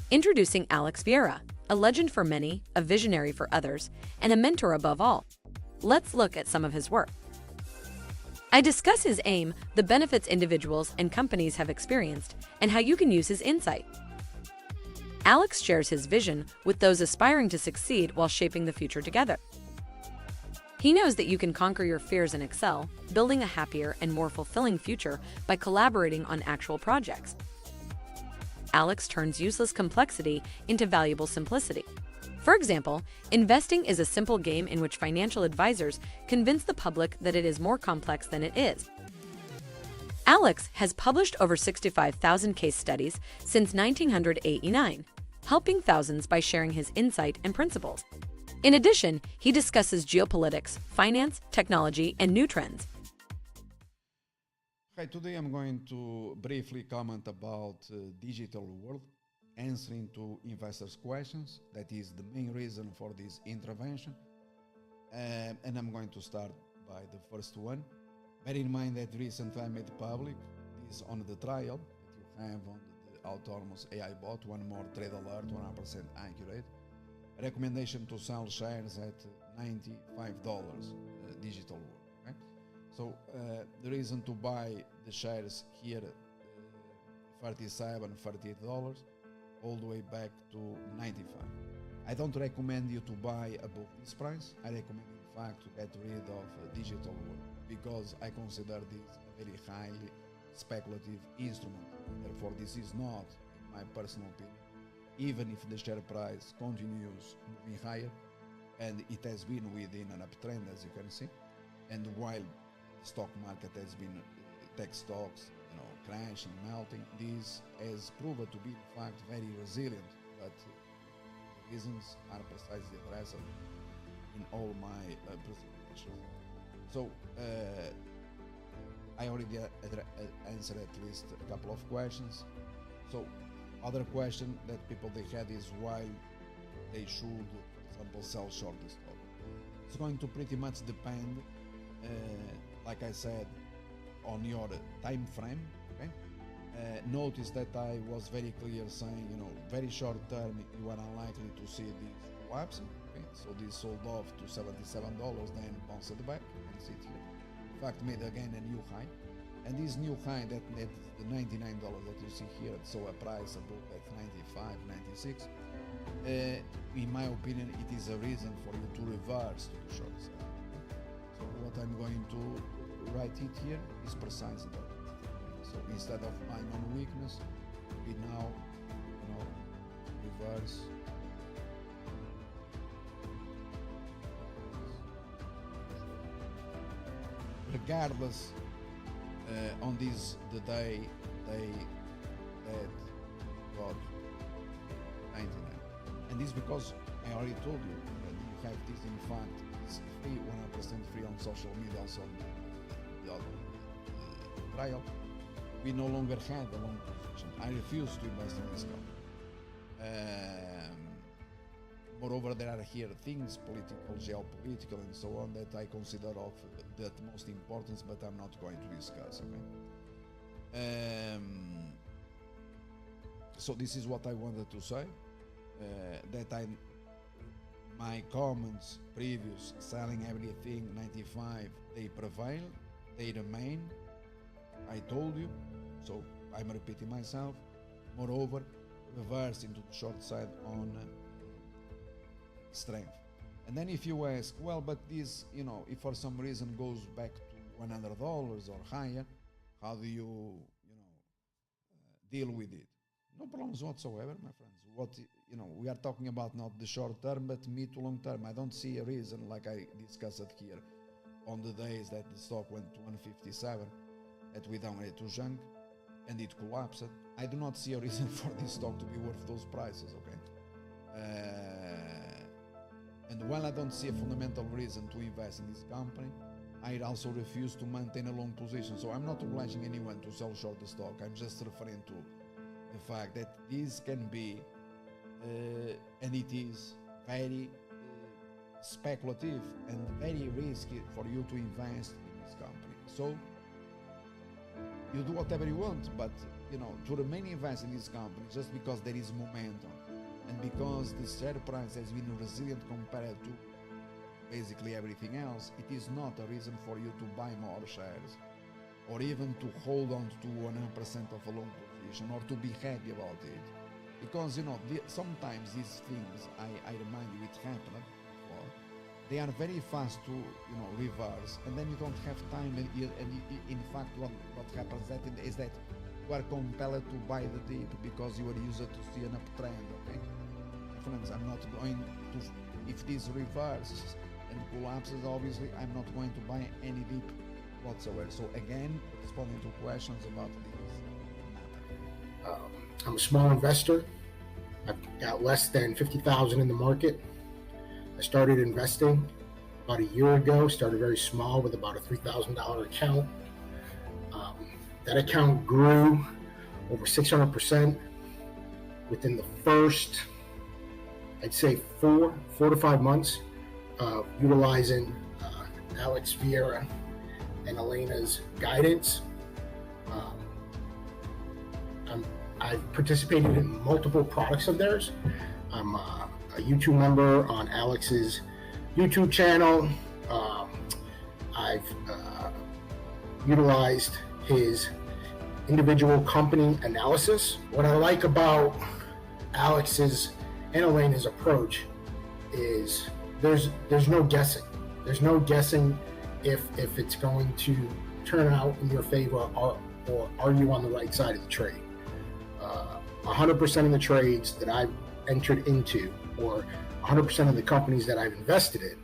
Introducing Alex Vieira, a legend for many, a visionary for others, and a mentor above all. Let's look at some of his work. I discuss his aim, the benefits individuals and companies have experienced, and how you can use his insight. Alex shares his vision with those aspiring to succeed while shaping the future together. He knows that you can conquer your fears and excel, building a happier and more fulfilling future by collaborating on actual projects. Alex turns useless complexity into valuable simplicity. For example, investing is a simple game in which financial advisors convince the public that it is more complex than it is. Alex has published over 65,000 case studies since 1989, helping thousands by sharing his insight and principles. In addition, he discusses geopolitics, finance, technology, and new trends. Hi, today I'm going to briefly comment about digital world, answering to investors' questions. That is the main reason for this intervention. And I'm going to start by the first one. Bear in mind that recently I made public this on the trial that you have on the autonomous AI bot, one more trade alert, 100% accurate. Recommendation to sell shares at $95 digital world. Okay? So the reason to buy the shares here, $37, $38, all the way back to 95. I don't recommend you to buy above this price. I recommend, in fact, to get rid of digital world because I consider this a very highly speculative instrument. Therefore, this is not, in my personal opinion, even if the share price continues moving higher, and it has been within an uptrend, as you can see, and while the stock market has been tech stocks, crashing, melting, this has proven to be, in fact, very resilient. But the reasons are precisely addressed in all my presentations. So I already answered at least a couple of questions. So other question that people they had is why they should, for example, sell short the stock. It's going to pretty much depend, like I said, on your time frame. Okay? Notice that I was very clear saying, very short term, you are unlikely to see this collapse. Okay? So this sold off to $77, then bounced back. You can see it here. In fact, made again a new high. And this new high, that the $99 that you see here, so a price above at 95, 96. In my opinion, it is a reason for you to reverse to the short side. Okay? So what I'm going to write it here is precisely that. So instead of buying on weakness, we now, reverse. Regardless, on this the day that got 99, and this because I already told you that you have this, in fact, it's free, 100% free on social media, also on the other trial. We no longer have a long position. I refuse to invest in this company. Moreover, there are here things, political, geopolitical, and so on, that I consider of the utmost importance, but I'm not going to discuss. Okay. So this is what I wanted to say. My comments previous, selling everything 95, they prevail, they remain. I told you, so I'm repeating myself. Moreover, reverse into the short side on strength. And then if you ask, well, but this, if for some reason goes back to $100 or higher, how do you, deal with it? No problems whatsoever, my friends. We are talking about not the short term, but mid to long term. I don't see a reason, like I discussed it here, on the days that the stock went to 157, that we down to junk, and it collapsed. I do not see a reason for this stock to be worth those prices, okay? And while I don't see a fundamental reason to invest in this company, I also refuse to maintain a long position. So I'm not obliging anyone to sell short the stock. I'm just referring to the fact that this can be, and it is, very speculative and very risky for you to invest in this company. So you do whatever you want, but to remain invested in this company just because there is momentum and because the share price has been resilient compared to basically everything else, it is not a reason for you to buy more shares or even to hold on to 100% of a long position or to be happy about it. Because sometimes these things, I remind you, it happened before, they are very fast to reverse, and then you don't have time, and in fact what happens is that you are compelled to buy the dip because you are used to see an uptrend. Okay, friends, I'm not going to, if this reverses and collapses, obviously I'm not going to buy any dip whatsoever. So again, responding to questions about this matter. I'm a small investor. I've got less than 50,000 in the market. I started investing about a year ago, started very small with about a $3,000 account. That account grew over 600% within the first, I'd say 4 to 5 months of utilizing Alex Vieira and Elena's guidance. I've participated in multiple products of theirs. I'm a YouTube member on Alex's YouTube channel. I've utilized his individual company analysis. What I like about Alex's and Elena's approach is there's no guessing. There's no guessing if it's going to turn out in your favor or are you on the right side of the trade. 100% of the trades that I've entered into, or 100% of the companies that I've invested in,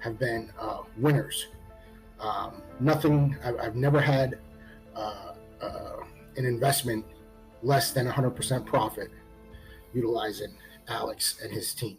have been winners. I've never had an investment less than 100% profit utilizing Alex and his team.